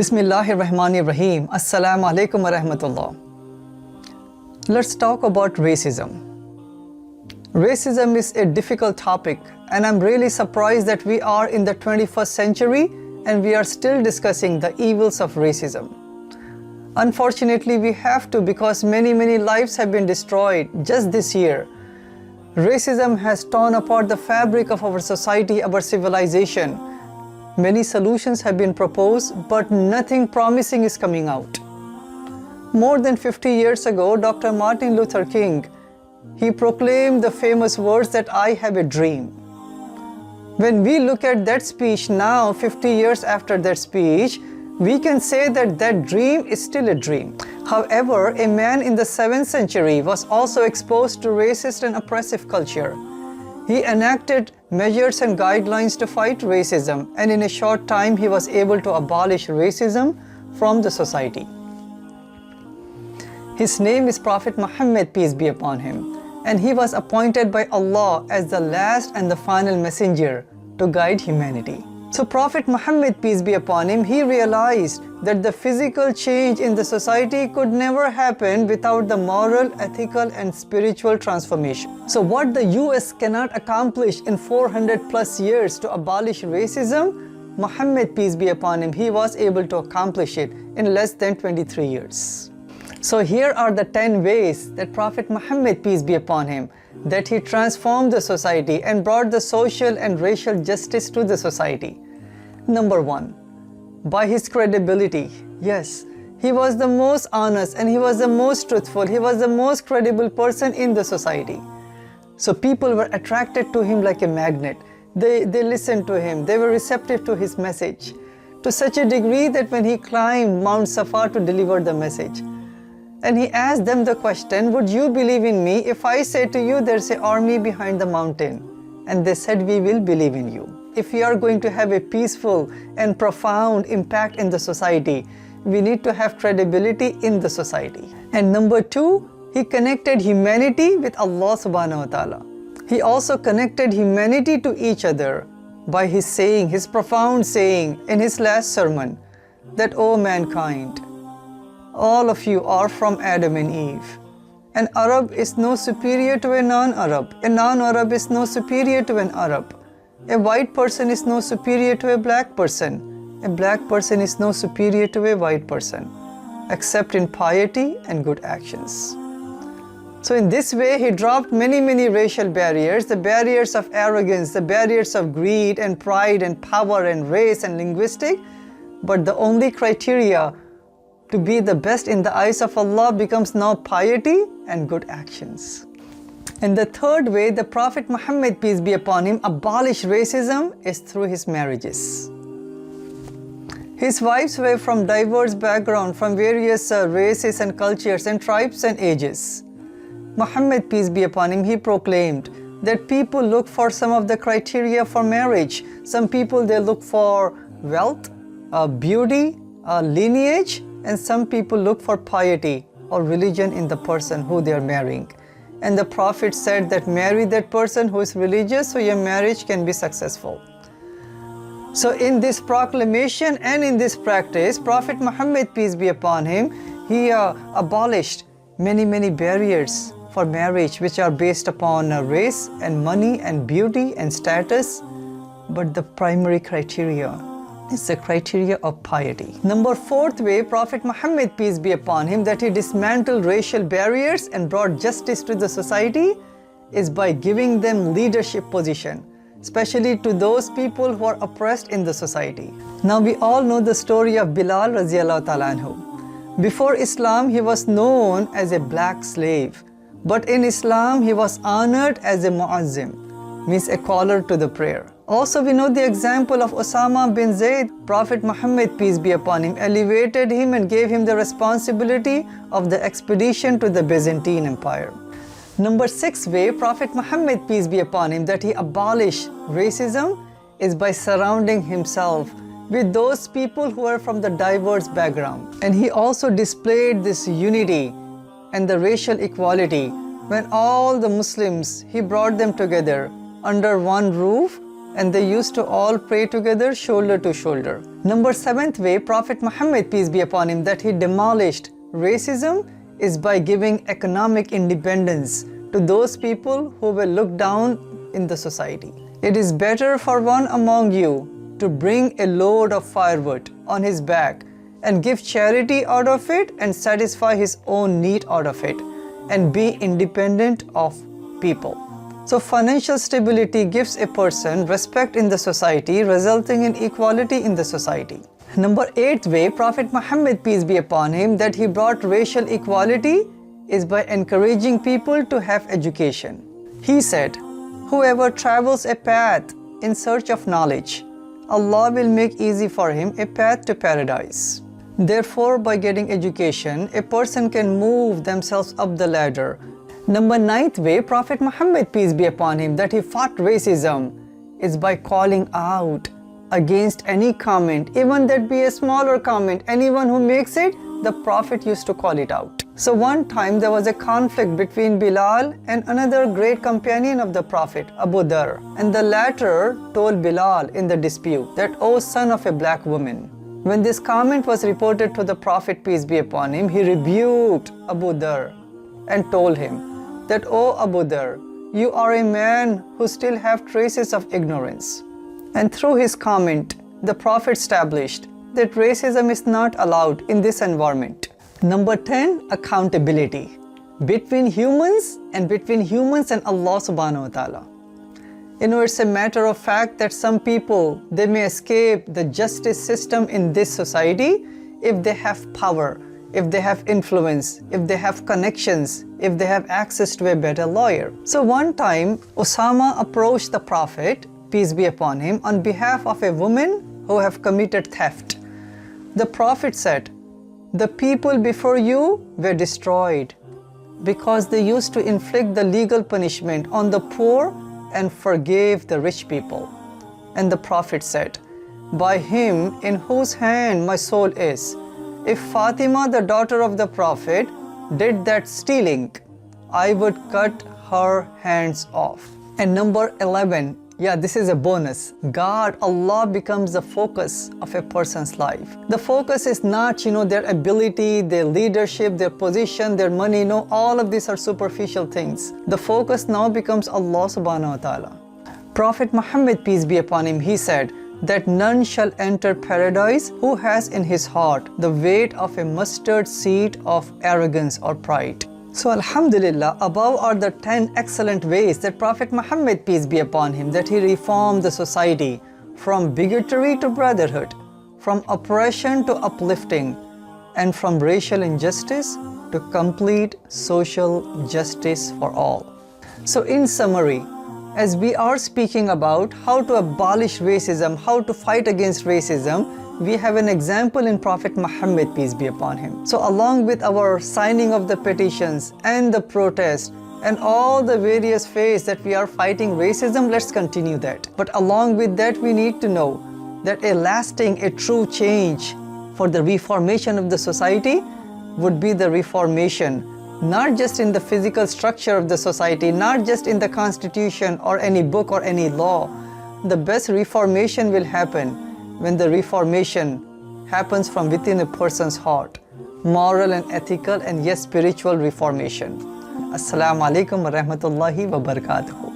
Bismillahirrahmanirrahim. Assalamu alaikum wa rahmatullah. Let's talk about racism. Racism is a difficult topic, and I'm really surprised that we are in the 21st century and we are still discussing the evils of racism. Unfortunately, we have to, because many lives have been destroyed just this year. Racism has torn apart the fabric of our society, our civilization. Many solutions have been proposed, but nothing promising is coming out. More than 50 years ago, Dr. Martin Luther King, he proclaimed the famous words that I have a dream. When we look at that speech now, 50 years after that speech, we can say that that dream is still a dream. However, a man in the 7th century was also exposed to racist and oppressive culture. He enacted measures and guidelines to fight racism, and in a short time he was able to abolish racism from the society. His name is Prophet Muhammad, peace be upon him, and he was appointed by Allah as the last and the final messenger to guide humanity. So Prophet Muhammad, peace be upon him, he realized that the physical change in the society could never happen without the moral, ethical and spiritual transformation. So what the US cannot accomplish in 400 plus years to abolish racism, Muhammad, peace be upon him, he was able to accomplish it in less than 23 years. So here are the 10 ways that Prophet Muhammad, peace be upon him, that he transformed the society and brought the social and racial justice to the society. Number 1, by his credibility. Yes, he was the most honest and he was the most truthful, he was the most credible person in the society. So people were attracted to him like a magnet. They listened to him, they were receptive to his message, to such a degree that when he climbed Mount Safa to deliver the message, and he asked them the question, would you believe in me if I say to you there's an army behind the mountain? And they said, we will believe in you. If we are going to have a peaceful and profound impact in the society, we need to have credibility in the society. And number 2, he connected humanity with Allah subhanahu wa ta'ala. He also connected humanity to each other by his saying, his profound saying in his last sermon, that, O mankind, all of you are from Adam and Eve. An Arab is no superior to a non-Arab. A non-Arab is no superior to an Arab. A white person is no superior to a black person. A black person is no superior to a white person, except in piety and good actions. So in this way, he dropped many racial barriers, the barriers of arrogance, the barriers of greed and pride and power and race and linguistic, but the only criteria to be the best in the eyes of Allah becomes now piety and good actions. And the third way the Prophet Muhammad, peace be upon him, abolished racism is through his marriages. His wives were from diverse backgrounds, from various races and cultures and tribes and ages. Muhammad, peace be upon him, he proclaimed that people look for some of the criteria for marriage. Some people, they look for wealth, beauty, lineage, and some people look for piety or religion in the person who they are marrying. And the Prophet said that marry that person who is religious so your marriage can be successful. So in this proclamation and in this practice, Prophet Muhammad, peace be upon him, he abolished many barriers for marriage which are based upon race and money and beauty and status. But the primary criteria is the criteria of piety. Number 4th way, Prophet Muhammad, peace be upon him, that he dismantled racial barriers and brought justice to the society is by giving them leadership position, especially to those people who are oppressed in the society. Now we all know the story of Bilal radiallahu ta'ala anhu. Before Islam, he was known as a black slave, but in Islam, he was honored as a muazzim, means a caller to the prayer. Also, we know the example of Osama bin Zayd. Prophet Muhammad, peace be upon him, elevated him and gave him the responsibility of the expedition to the Byzantine Empire. Number 6 way, Prophet Muhammad, peace be upon him, that he abolished racism is by surrounding himself with those people who are from the diverse background. And he also displayed this unity and the racial equality when all the Muslims, he brought them together under one roof and they used to all pray together shoulder to shoulder. Number 7th way Prophet Muhammad, peace be upon him, that he demolished racism is by giving economic independence to those people who were looked down in the society. It is better for one among you to bring a load of firewood on his back and give charity out of it and satisfy his own need out of it and be independent of people. So financial stability gives a person respect in the society, resulting in equality in the society. Number 8th way Prophet Muhammad, peace be upon him, that he brought racial equality is by encouraging people to have education. He said, whoever travels a path in search of knowledge, Allah will make easy for him a path to paradise. Therefore, by getting education, a person can move themselves up the ladder. Number 9th way Prophet Muhammad, peace be upon him, that he fought racism is by calling out against any comment, even that be a smaller comment. Anyone who makes it, the Prophet used to call it out. So one time there was a conflict between Bilal and another great companion of the Prophet, Abu Dar. And the latter told Bilal in the dispute that, "O son of a black woman." When this comment was reported to the Prophet, peace be upon him, he rebuked Abu Dar and told him that, "O Abu Dar, you are a man who still have traces of ignorance." And through his comment, the Prophet established that racism is not allowed in this environment. Number 10, accountability between humans and Allah subhanahu wa ta'ala. It's a matter of fact that some people, they may escape the justice system in this society if they have power, if they have influence, if they have connections, if they have access to a better lawyer. So one time, Osama approached the Prophet, peace be upon him, on behalf of a woman who have committed theft. The Prophet said, "The people before you were destroyed because they used to inflict the legal punishment on the poor and forgave the rich people." And the Prophet said, "By him in whose hand my soul is, if Fatima, the daughter of the Prophet, did that stealing, I would cut her hands off." And number 11, this is a bonus. God, Allah becomes the focus of a person's life. The focus is not, their ability, their leadership, their position, their money. No, all of these are superficial things. The focus now becomes Allah subhanahu wa ta'ala. Prophet Muhammad, peace be upon him, he said that none shall enter paradise who has in his heart the weight of a mustard seed of arrogance or pride. So Alhamdulillah, above are the 10 excellent ways that Prophet Muhammad, peace be upon him, that he reformed the society from bigotry to brotherhood, from oppression to uplifting, and from racial injustice to complete social justice for all. So in summary, as we are speaking about how to abolish racism, how to fight against racism, we have an example in Prophet Muhammad, peace be upon him. So along with our signing of the petitions and the protest and all the various ways that we are fighting racism, let's continue that. But along with that, we need to know that a lasting, a true change for the reformation of the society would be the reformation, not just in the physical structure of the society, not just in the constitution or any book or any law. The best reformation will happen when the reformation happens from within a person's heart, moral and ethical and yes, spiritual reformation. Assalamu alaikum wa rahmatullahi wa barakatuh.